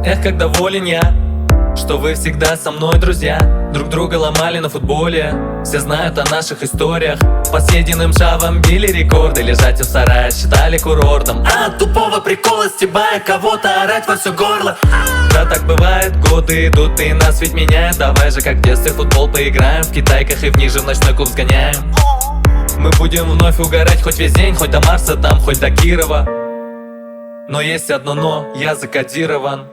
Эх, как доволен я, что вы всегда со мной, друзья. Друг друга ломали на футболе, все знают о наших историях. По съеденным шавам били рекорды, лежать в сарае считали курортом. А от тупого прикола стебая кого-то орать во все горло. Да так бывает, годы идут и нас ведь меняют. Давай же как в детстве в футбол поиграем, в Китайках и в Ниже в ночной клуб сгоняем. Мы будем вновь угорать хоть весь день, хоть до Марса там, хоть до Кирова. Но есть одно но, я закодирован.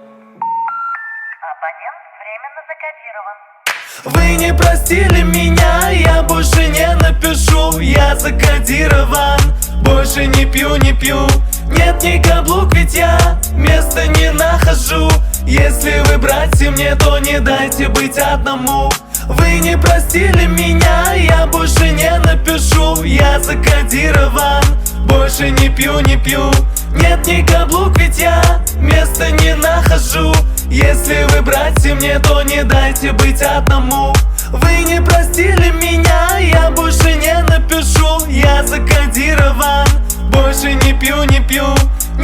Вы не простили меня, я больше не напишу. Я закодирован, больше не пью, не пью. Нет ни каблук, ведь я места не нахожу. Если вы братья мне, то не дайте быть одному. Вы не простили меня, я больше не напишу. Я закодирован, больше не пью, не пью. Нет ни каблук, ведь я места не нахожу. Если вы братья мне, то не дайте быть одному. Вы не простили меня, я больше не напишу. Я закодирован, больше не пью, не пью.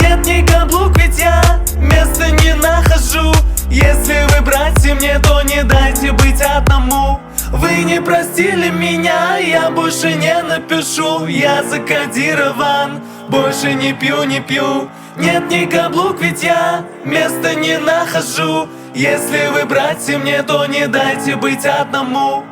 Нет ни каблук, ведь я места не нахожу. Если вы братья мне, то не дайте быть одному. Вы не простили меня, я больше не напишу. Я закодирован, больше не пью, не пью. Нет ни каблук, ведь я места не нахожу. Если вы братья мне, то не дайте быть одному.